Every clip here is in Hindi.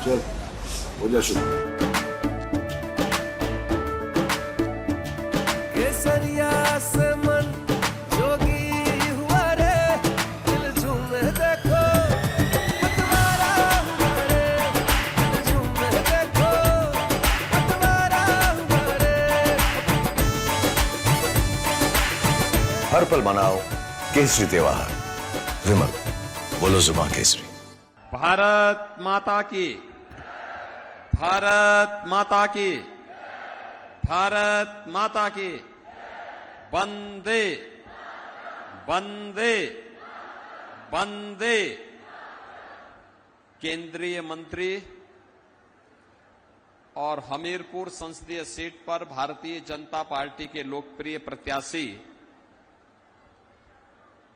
चल हो जा शुरू। केसरिया से मन जोगी हुआ रे, दिल झूमे देखो मतवारा हुआ रे, दिल झूमे देखो मतवारा हुआ रे। हर पल मनाओ केसरी त्योहार। विमल बोलो जुबान केसरी। भारत माता की, भारत माता की, भारत माता की। वंदे वंदे वंदे। केंद्रीय मंत्री और हमीरपुर संसदीय सीट पर भारतीय जनता पार्टी के लोकप्रिय प्रत्याशी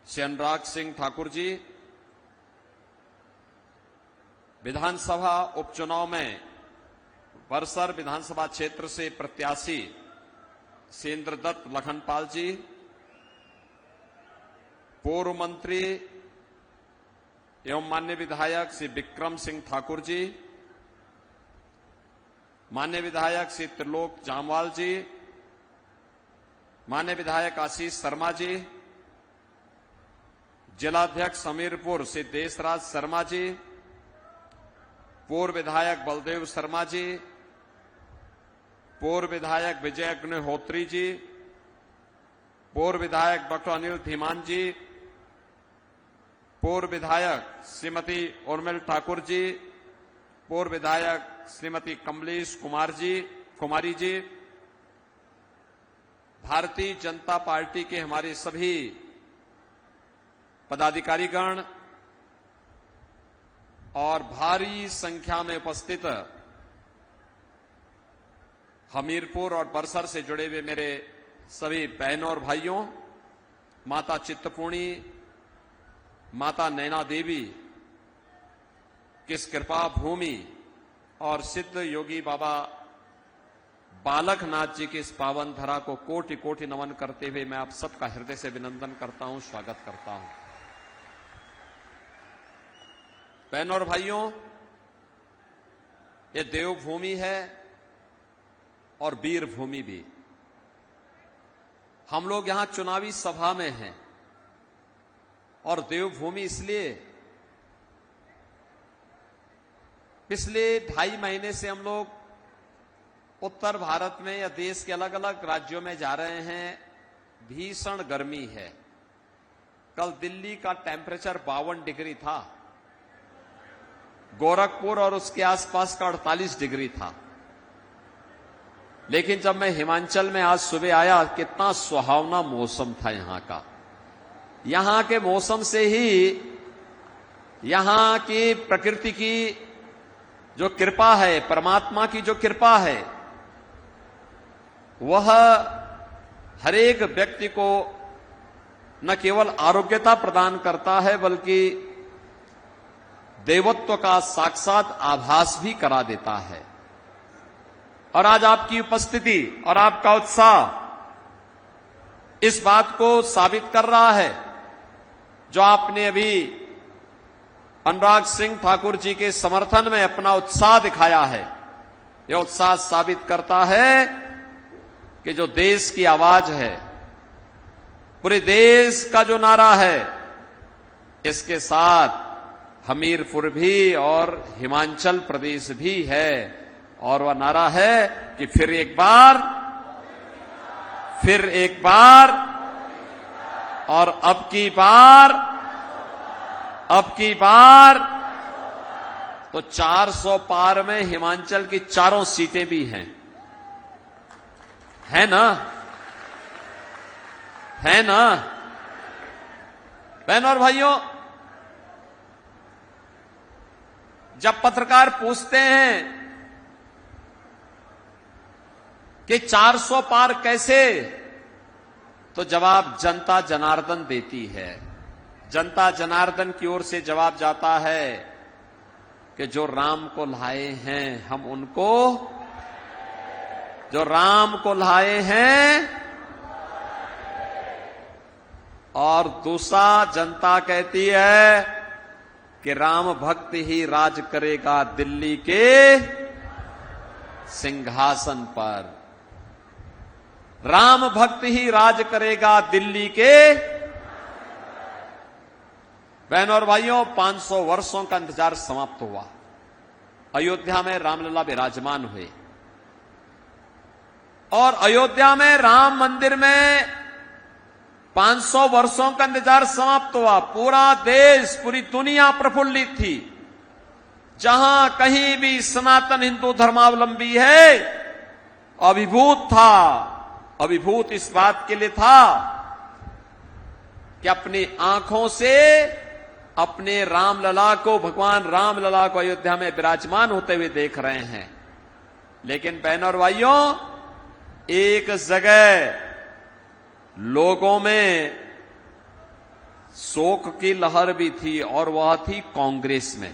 श्री अनुराग सिंह ठाकुर जी, विधानसभा उपचुनाव में बरसर विधानसभा क्षेत्र से प्रत्याशी श्री इंद्रदत्त लखनपाल जी, पूर्व मंत्री एवं माननीय विधायक श्री विक्रम सिंह ठाकुर जी, माननीय विधायक श्री त्रिलोक जामवाल जी, माननीय विधायक आशीष शर्मा जी, जिलाध्यक्ष हमीरपुर श्री देशराज शर्मा जी, पूर्व विधायक बलदेव शर्मा जी, पूर्व विधायक विजय अग्निहोत्री जी, पूर्व विधायक डॉक्टर अनिल धीमान जी, पूर्व विधायक श्रीमती उर्मिल ठाकुर जी, पूर्व विधायक श्रीमती कमलेश कुमारी जी, भारतीय जनता पार्टी के हमारे सभी पदाधिकारीगण और भारी संख्या में उपस्थित हमीरपुर और बरसर से जुड़े हुए मेरे सभी बहनों और भाइयों, माता चित्तपूर्णी, माता नैना देवी किस कृपा भूमि और सिद्ध योगी बाबा बालकनाथ जी की इस पावन धरा को कोटि कोटि नमन करते हुए मैं आप सबका हृदय से अभिनंदन करता हूं, स्वागत करता हूं। बहनों और भाइयों, ये देवभूमि है और वीर भूमि भी। हम लोग यहां चुनावी सभा में हैं और देवभूमि इसलिए पिछले 2.5 महीने से हम लोग उत्तर भारत में या देश के अलग अलग राज्यों में जा रहे हैं। भीषण गर्मी है। कल दिल्ली का टेम्परेचर 52 डिग्री था, गोरखपुर और उसके आसपास का 48 डिग्री था। लेकिन जब मैं हिमाचल में आज सुबह आया, कितना सुहावना मौसम था यहां का। यहां के मौसम से ही यहां की प्रकृति की जो कृपा है, परमात्मा की जो कृपा है, वह हर एक व्यक्ति को न केवल आरोग्यता प्रदान करता है बल्कि देवत्व का साक्षात आभास भी करा देता है। और आज आपकी उपस्थिति और आपका उत्साह इस बात को साबित कर रहा है। जो आपने अभी अनुराग सिंह ठाकुर जी के समर्थन में अपना उत्साह दिखाया है, यह उत्साह साबित करता है कि जो देश की आवाज है, पूरे देश का जो नारा है, इसके साथ हमीरपुर भी और हिमाचल प्रदेश भी है। और वह नारा है कि फिर एक बार और अब की बार तो 400 पार में हिमाचल की 4 सीटें भी हैं। है ना? बहनों और भाइयों, जब पत्रकार पूछते हैं कि 400 पार कैसे, तो जवाब जनता जनार्दन देती है। जनता जनार्दन की ओर से जवाब जाता है कि जो राम को लाए हैं हम उनको, जो राम को लाए हैं। और दूसरा, जनता कहती है कि राम भक्त ही राज करेगा दिल्ली के सिंहासन पर। राम भक्त ही राज करेगा दिल्ली के। बहनों और भाइयों, 500 वर्षों का इंतजार समाप्त हुआ। अयोध्या में रामलला विराजमान हुए और अयोध्या में राम मंदिर में 500 वर्षों का इंतजार समाप्त हुआ। पूरा देश, पूरी दुनिया प्रफुल्लित थी। जहां कहीं भी सनातन हिंदू धर्मावलंबी है, अभिभूत था। अभिभूत इस बात के लिए था कि अपनी आंखों से अपने रामलला को, भगवान रामलला को अयोध्या में विराजमान होते हुए देख रहे हैं। लेकिन बहनों और भाइयों, एक जगह लोगों में शोक की लहर भी थी और वह थी कांग्रेस में।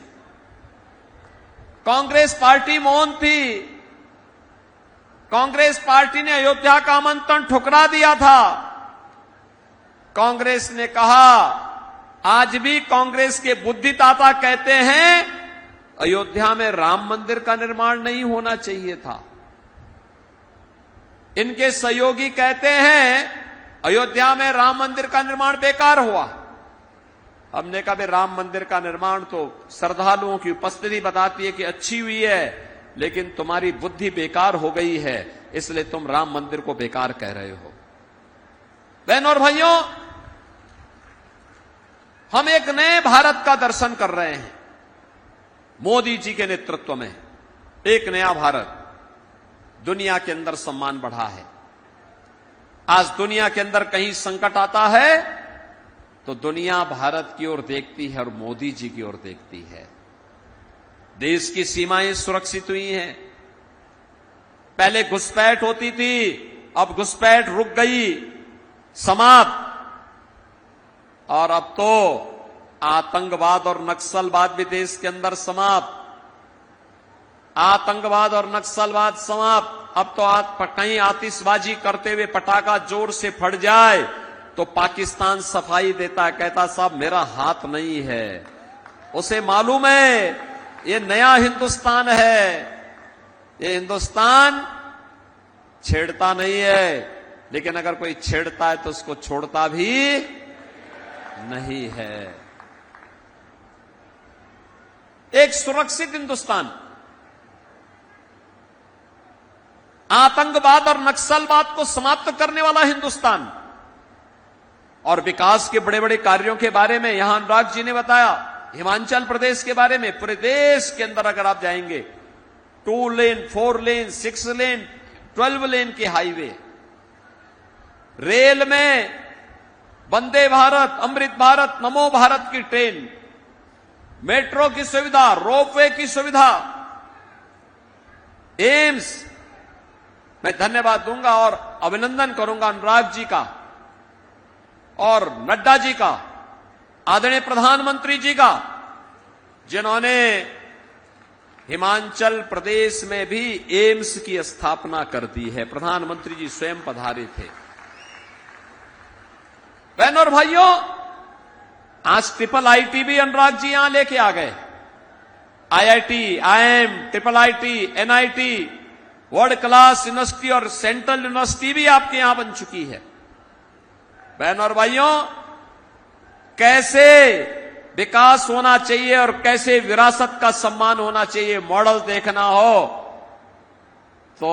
कांग्रेस पार्टी मौन थी। कांग्रेस पार्टी ने अयोध्या का आमंत्रण ठुकरा दिया था। कांग्रेस ने कहा, आज भी कांग्रेस के बुद्धिदाता कहते हैं अयोध्या में राम मंदिर का निर्माण नहीं होना चाहिए था। इनके सहयोगी कहते हैं अयोध्या में राम मंदिर का निर्माण बेकार हुआ। हमने कहा, राम मंदिर का निर्माण तो श्रद्धालुओं की उपस्थिति बताती है कि अच्छी हुई है, लेकिन तुम्हारी बुद्धि बेकार हो गई है, इसलिए तुम राम मंदिर को बेकार कह रहे हो। बहनों और भाइयों, हम एक नए भारत का दर्शन कर रहे हैं। मोदी जी के नेतृत्व में एक नया भारत। दुनिया के अंदर सम्मान बढ़ा है। आज दुनिया के अंदर कहीं संकट आता है तो दुनिया भारत की ओर देखती है और मोदी जी की ओर देखती है। देश की सीमाएं सुरक्षित हुई हैं। पहले घुसपैठ होती थी, अब घुसपैठ रुक गई, समाप्त। और अब तो आतंकवाद और नक्सलवाद भी देश के अंदर समाप्त। आतंकवाद और नक्सलवाद समाप्त। अब तो कहीं आतिशबाजी करते हुए पटाखा जोर से फट जाए तो पाकिस्तान सफाई देता, कहता साहब मेरा हाथ नहीं है। उसे मालूम है ये नया हिंदुस्तान है, ये हिंदुस्तान छेड़ता नहीं है, लेकिन अगर कोई छेड़ता है तो उसको छोड़ता भी नहीं है। एक सुरक्षित हिंदुस्तान, आतंकवाद और नक्सलवाद को समाप्त करने वाला हिंदुस्तान और विकास के बड़े बड़े कार्यों के बारे में यहां अनुराग जी ने बताया। हिमाचल प्रदेश के बारे में, पूरे देश के अंदर अगर आप जाएंगे 2 लेन, 4 लेन, 6 लेन, 12 लेन के हाईवे, रेल में वंदे भारत, अमृत भारत, नमो भारत की ट्रेन, मेट्रो की सुविधा, रोपवे की सुविधा, एम्स। मैं धन्यवाद दूंगा और अभिनंदन करूंगा अनुराग जी का और नड्डा जी का, आदरणीय प्रधानमंत्री जी का, जिन्होंने हिमाचल प्रदेश में भी एम्स की स्थापना कर दी है। प्रधानमंत्री जी स्वयं पधारे थे। बहनों और भाइयों, आज ट्रिपल आईटी भी अनुराग जी यहां लेके आ गए। IIT, IIM, triple IT, NIT, world class university और सेंट्रल यूनिवर्सिटी भी आपके यहां बन चुकी है। बहनों और भाइयों, कैसे विकास होना चाहिए और कैसे विरासत का सम्मान होना चाहिए, मॉडल देखना हो तो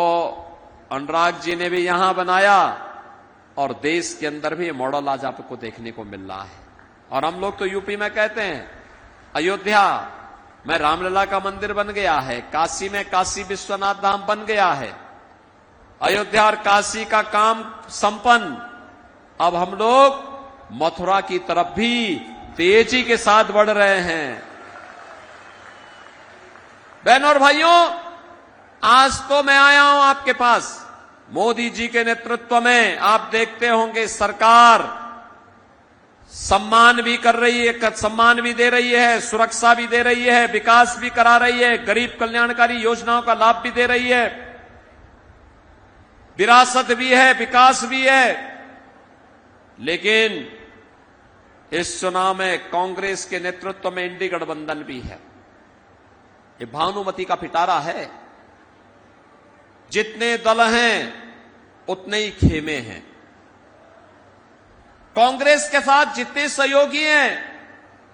अनुराग जी ने भी यहां बनाया और देश के अंदर भी मॉडल आज आपको देखने को मिल रहा है। और हम लोग तो यूपी में कहते हैं अयोध्या में रामलला का मंदिर बन गया है, काशी में काशी विश्वनाथ धाम बन गया है, अयोध्या और काशी का काम संपन्न। अब हम लोग मथुरा की तरफ भी तेजी के साथ बढ़ रहे हैं। बहनों और भाइयों, आज तो मैं आया हूं आपके पास मोदी जी के नेतृत्व में। आप देखते होंगे सरकार सम्मान भी कर रही है, सम्मान भी दे रही है, सुरक्षा भी दे रही है, विकास भी करा रही है, गरीब कल्याणकारी योजनाओं का लाभ भी दे रही है, विरासत भी है, विकास भी है। लेकिन इस चुनाव में कांग्रेस के नेतृत्व में इंडी गठबंधन भी है। ये भानुमति का पिटारा है। जितने दल हैं उतने ही खेमे हैं। कांग्रेस के साथ जितने सहयोगी हैं,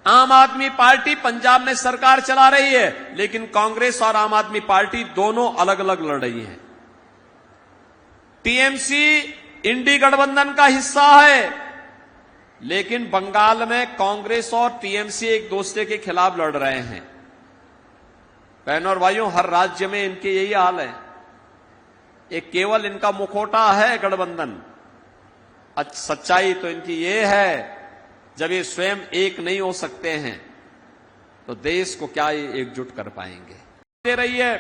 आम आदमी पार्टी पंजाब में सरकार चला रही है, लेकिन कांग्रेस और आम आदमी पार्टी दोनों अलग अलग लड़ रही हैं। टीएमसी इंडी गठबंधन का हिस्सा है, लेकिन बंगाल में कांग्रेस और टीएमसी एक दूसरे के खिलाफ लड़ रहे हैं। बहनों और भाइयों, हर राज्य में इनके यही हाल है। ये केवल इनका मुखौटा है गठबंधन। सच्चाई तो इनकी ये है, जब ये स्वयं एक नहीं हो सकते हैं तो देश को क्या ये एकजुट कर पाएंगे। दे रही है,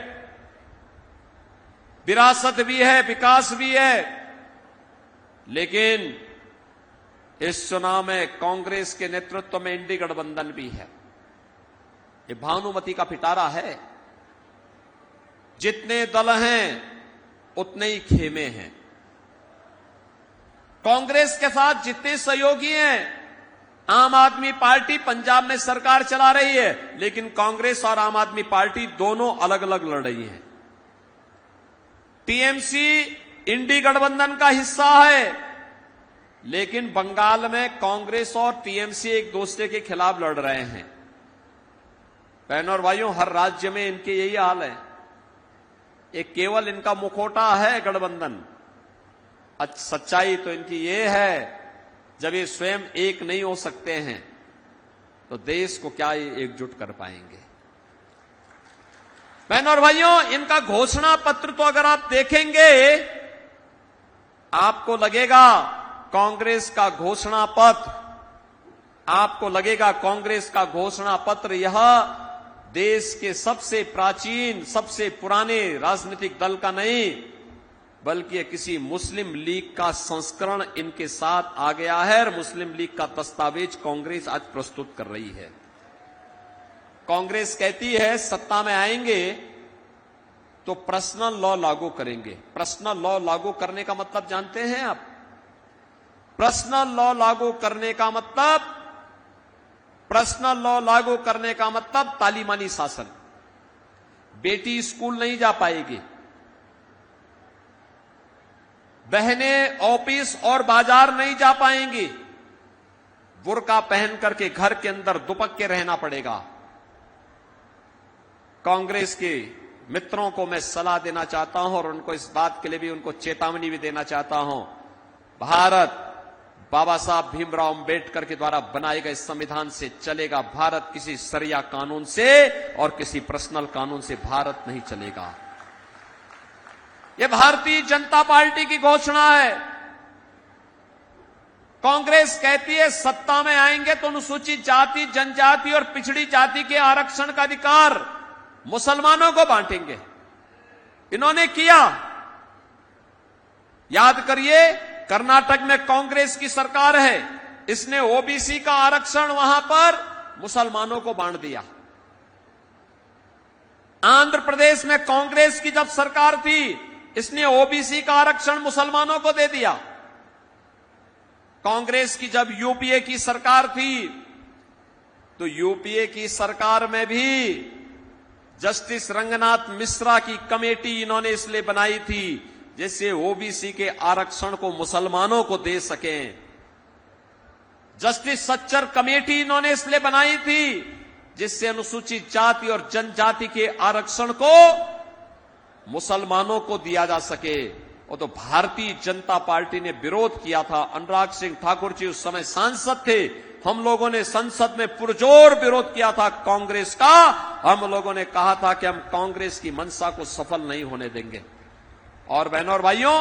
विरासत भी है, विकास भी है, लेकिन इस चुनाव में कांग्रेस के नेतृत्व में इंडी गठबंधन भी है। ये भानुमति का पिटारा है। जितने दल हैं उतने ही खेमे हैं। कांग्रेस के साथ जितने सहयोगी हैं, आम आदमी पार्टी पंजाब में सरकार चला रही है, लेकिन कांग्रेस और आम आदमी पार्टी दोनों अलग अलग लड़ रही है। टीएमसी इंडी गठबंधन का हिस्सा है, लेकिन बंगाल में कांग्रेस और टीएमसी एक दूसरे के खिलाफ लड़ रहे हैं। बहनों और भाइयों, हर राज्य में इनके यही हाल है। ये केवल इनका मुखौटा है गठबंधन। सच्चाई तो इनकी ये है, जब ये स्वयं एक नहीं हो सकते हैं तो देश को क्या ये एकजुट कर पाएंगे। बहनों और भाइयों, इनका घोषणा पत्र तो अगर आप देखेंगे, आपको लगेगा कांग्रेस का घोषणा पत्र, आपको लगेगा कांग्रेस का घोषणा पत्र यह देश के सबसे प्राचीन, सबसे पुराने राजनीतिक दल का नहीं, बल्कि किसी मुस्लिम लीग का संस्करण इनके साथ आ गया है और मुस्लिम लीग का दस्तावेज कांग्रेस आज प्रस्तुत कर रही है। कांग्रेस कहती है सत्ता में आएंगे तो पर्सनल लॉ लागू करेंगे। पर्सनल लॉ लागू करने का मतलब जानते हैं आप? पर्सनल लॉ लागू करने का मतलब, पर्सनल लॉ लागू करने का मतलब तालीमानी शासन। बेटी स्कूल नहीं जा पाएगी, बहनें ऑफिस और बाजार नहीं जा पाएंगी, बुर्का पहन करके घर के अंदर दुपक के रहना पड़ेगा। कांग्रेस के मित्रों को मैं सलाह देना चाहता हूं और उनको इस बात के लिए भी उनको चेतावनी भी देना चाहता हूं। भारत बाबा साहब भीमराव अंबेडकर के द्वारा बनाए गए संविधान से चलेगा। भारत किसी शरिया कानून से और किसी पर्सनल कानून से भारत नहीं चलेगा। यह भारतीय जनता पार्टी की घोषणा है। कांग्रेस कहती है सत्ता में आएंगे तो अनुसूचित जाति, जनजाति और पिछड़ी जाति के आरक्षण का अधिकार मुसलमानों को बांटेंगे। इन्होंने किया, याद करिए, कर्नाटक में कांग्रेस की सरकार है, इसने ओबीसी का आरक्षण वहां पर मुसलमानों को बांट दिया। आंध्र प्रदेश में कांग्रेस की जब सरकार थी, इसने ओबीसी का आरक्षण मुसलमानों को दे दिया। कांग्रेस की जब यूपीए की सरकार थी, तो यूपीए की सरकार में भी जस्टिस रंगनाथ मिश्रा की कमेटी इन्होंने इसलिए बनाई थी जिससे ओबीसी के आरक्षण को मुसलमानों को दे सकें। जस्टिस सच्चर कमेटी इन्होंने इसलिए बनाई थी जिससे अनुसूचित जाति और जनजाति के आरक्षण को मुसलमानों को दिया जा सके। और तो भारतीय जनता पार्टी ने विरोध किया था। अनुराग सिंह ठाकुर जी उस समय सांसद थे। हम लोगों ने संसद में पुरजोर विरोध किया था कांग्रेस का। हम लोगों ने कहा था कि हम कांग्रेस की मंशा को सफल नहीं होने देंगे। और बहनों और भाइयों,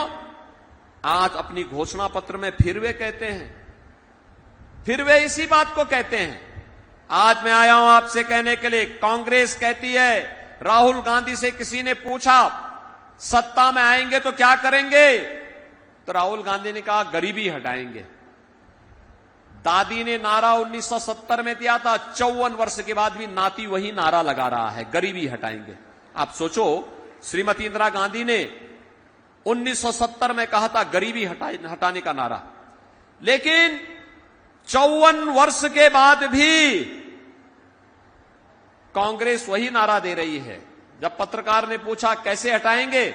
आज अपनी घोषणा पत्र में फिर वे कहते हैं, फिर वे इसी बात को कहते हैं। आज मैं आया हूं आपसे कहने के लिए, कांग्रेस कहती है, राहुल गांधी से किसी ने पूछा सत्ता में आएंगे तो क्या करेंगे, तो राहुल गांधी ने कहा गरीबी हटाएंगे। दादी ने नारा 1970 में दिया था, 54 वर्ष के बाद भी नाती वही नारा लगा रहा है, गरीबी हटाएंगे। आप सोचो, श्रीमती इंदिरा गांधी ने 1970 में कहा था गरीबी हटाने का नारा, लेकिन 54 वर्ष के बाद भी कांग्रेस वही नारा दे रही है। जब पत्रकार ने पूछा कैसे हटाएंगे,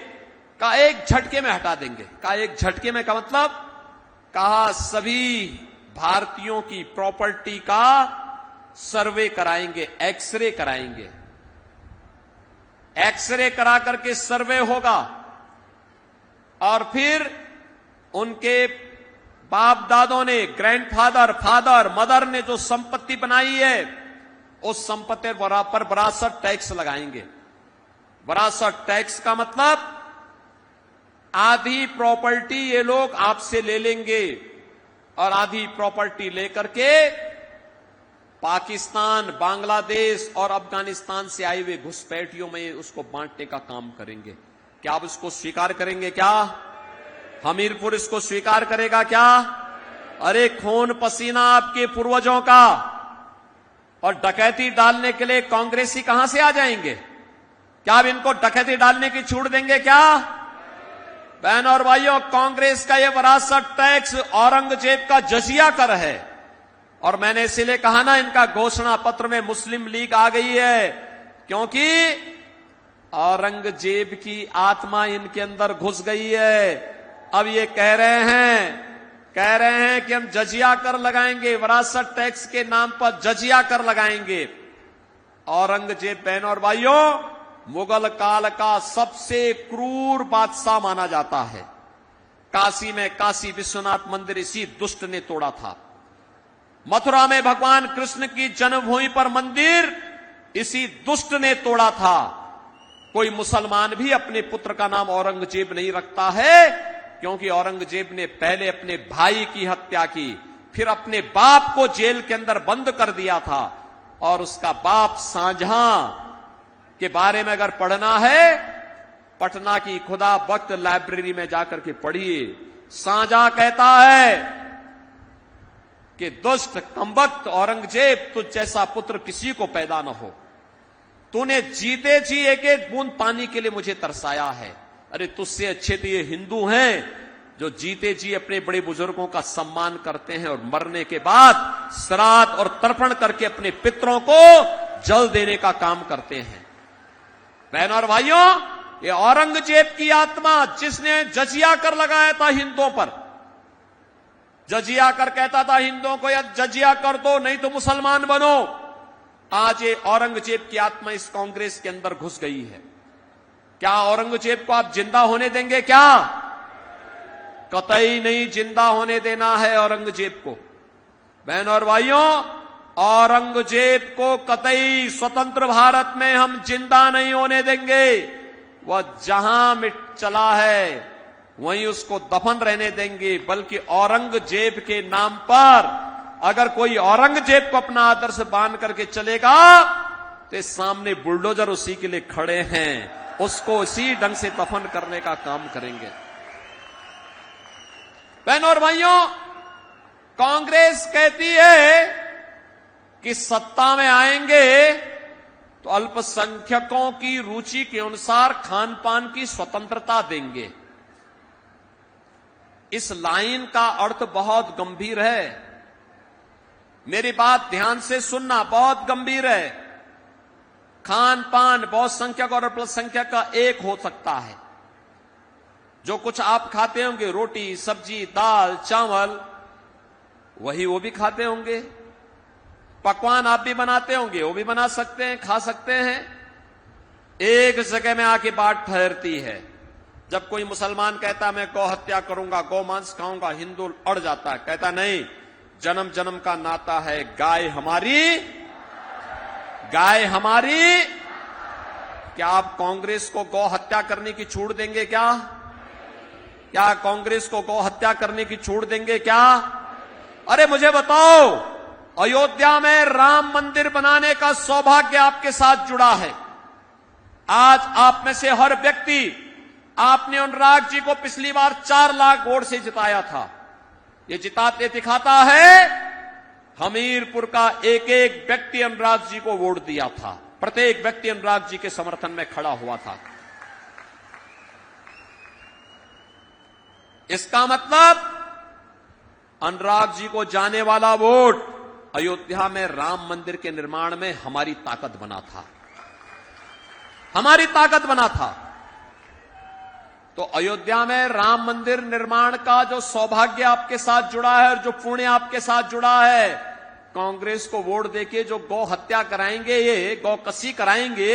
कहा एक झटके में हटा देंगे। कहा एक झटके में का मतलब, कहा सभी भारतीयों की प्रॉपर्टी का सर्वे कराएंगे, एक्सरे कराएंगे। एक्सरे करा करके सर्वे होगा और फिर उनके बाप दादों ने, ग्रैंडफादर, फादर, मदर ने जो संपत्ति बनाई है, उस संपत्ति पर विरासत टैक्स लगाएंगे। विरासत टैक्स का मतलब आधी प्रॉपर्टी ये लोग आपसे ले लेंगे और आधी प्रॉपर्टी लेकर के पाकिस्तान, बांग्लादेश और अफगानिस्तान से आए हुए घुसपैठियों में उसको बांटने का काम करेंगे। क्या आप इसको स्वीकार करेंगे? क्या हमीरपुर इसको स्वीकार करेगा? क्या? अरे खून पसीना आपके पूर्वजों का, और डकैती डालने के लिए कांग्रेसी कहां से आ जाएंगे? क्या आप इनको डकैती डालने की छूट देंगे? क्या बहन और भाइयों, कांग्रेस का यह विरासत टैक्स औरंगजेब का जजिया कर है। और मैंने इसीलिए कहा ना, इनका घोषणा पत्र में मुस्लिम लीग आ गई है, क्योंकि औरंगजेब की आत्मा इनके अंदर घुस गई है। अब ये कह रहे हैं कि हम जजिया कर लगाएंगे, विरासत टैक्स के नाम पर जजिया कर लगाएंगे। औरंगजेब बहन और भाइयों मुगल काल का सबसे क्रूर बादशाह माना जाता है। काशी में काशी विश्वनाथ मंदिर इसी दुष्ट ने तोड़ा था। मथुरा में भगवान कृष्ण की जन्मभूमि पर मंदिर इसी दुष्ट ने तोड़ा था। कोई मुसलमान भी अपने पुत्र का नाम औरंगजेब नहीं रखता है, क्योंकि औरंगजेब ने पहले अपने भाई की हत्या की, फिर अपने बाप को जेल के अंदर बंद कर दिया था। और उसका बाप शाहजहां के बारे में अगर पढ़ना है, पटना की खुदा बख्त लाइब्रेरी में जाकर के पढ़िए। शाहजहां कहता है कि दुष्ट कमबख्त औरंगजेब, तुझ जैसा पुत्र किसी को पैदा न हो। तूने जीते जी एक एक बूंद पानी के लिए मुझे तरसाया है। अरे तुझसे अच्छे तो ये हिंदू हैं जो जीते जी अपने बड़े बुजुर्गों का सम्मान करते हैं और मरने के बाद श्राद्ध और तर्पण करके अपने पितरों को जल देने का काम करते हैं। बहनों और भाइयों, ये औरंगजेब की आत्मा, जिसने जजिया कर लगाया था हिंदुओं पर, जजिया कर कहता था हिंदुओं को, या जजिया कर दो नहीं तो मुसलमान बनो। आज ये औरंगजेब की आत्मा इस कांग्रेस के अंदर घुस गई है। क्या औरंगजेब को आप जिंदा होने देंगे? क्या? कतई नहीं जिंदा होने देना है औरंगजेब को। बहनों और भाइयों, औरंगजेब को कतई स्वतंत्र भारत में हम जिंदा नहीं होने देंगे। वह जहां मिट चला है वहीं उसको दफन रहने देंगे। बल्कि औरंगजेब के नाम पर अगर कोई औरंगजेब को अपना आदर्श बांध करके चलेगा तो सामने बुलडोजर उसी के लिए खड़े हैं, उसको उसी ढंग से दफन करने का काम करेंगे। बहनों और भाइयों, कांग्रेस कहती है कि सत्ता में आएंगे तो अल्पसंख्यकों की रुचि के अनुसार खान पान की स्वतंत्रता देंगे। इस लाइन का अर्थ बहुत गंभीर है। मेरी बात ध्यान से सुनना, बहुत गंभीर है। खान पान बहुसंख्यक और अल्पसंख्यक का एक हो सकता है। जो कुछ आप खाते होंगे, रोटी, सब्जी, दाल, चावल, वही वो भी खाते होंगे। पकवान आप भी बनाते होंगे, वो भी बना सकते हैं, खा सकते हैं। एक जगह में आके बात ठहरती है। जब कोई मुसलमान कहता मैं गौ हत्या करूंगा, गौ मांस खाऊंगा, हिंदू अड़ जाता है, कहता नहीं, जन्म जन्म का नाता है, गाय हमारी, गाय हमारी। क्या आप कांग्रेस को गौ हत्या करने की छूट देंगे? क्या कांग्रेस को गौ हत्या करने की छूट देंगे? क्या? अरे मुझे बताओ, अयोध्या में राम मंदिर बनाने का सौभाग्य आपके साथ जुड़ा है। आज आप में से हर व्यक्ति, आपने अनुराग जी को पिछली बार 4 लाख वोट से जिताया था। ये जिताते दिखाता है हमीरपुर का एक एक व्यक्ति अनुराग जी को वोट दिया था। प्रत्येक व्यक्ति अनुराग जी के समर्थन में खड़ा हुआ था। इसका मतलब अनुराग जी को जाने वाला वोट अयोध्या में राम मंदिर के निर्माण में हमारी ताकत बना था, हमारी ताकत बना था। तो अयोध्या में राम मंदिर निर्माण का जो सौभाग्य आपके साथ जुड़ा है और जो पुण्य आपके साथ जुड़ा है, कांग्रेस को वोट देके जो गौ हत्या कराएंगे, ये गौ कसी कराएंगे,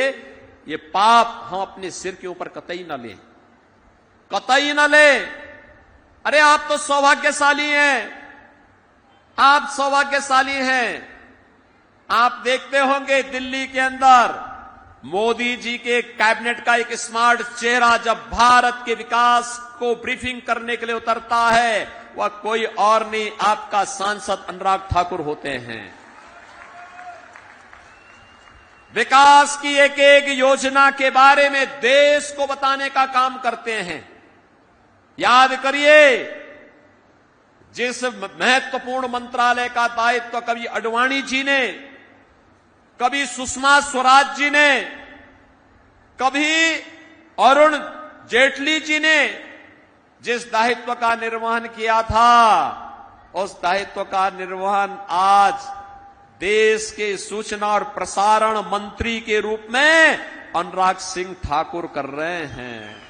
ये पाप हम अपने सिर के ऊपर कतई न लें, कतई न लें। अरे आप तो सौभाग्यशाली हैं, आप सौभाग्यशाली हैं। आप देखते होंगे दिल्ली के अंदर मोदी जी के कैबिनेट का एक स्मार्ट चेहरा जब भारत के विकास को ब्रीफिंग करने के लिए उतरता है, वह कोई और नहीं, आपका सांसद अनुराग ठाकुर होते हैं। विकास की एक एक योजना के बारे में देश को बताने का काम करते हैं। याद करिए, जिस महत्वपूर्ण मंत्रालय का दायित्व कभी अडवाणी जी ने, कभी सुषमा स्वराज जी ने, कभी अरुण जेटली जी ने जिस दायित्व का निर्वहन किया था, उस दायित्व का निर्वहन आज देश के सूचना और प्रसारण मंत्री के रूप में अनुराग सिंह ठाकुर कर रहे हैं।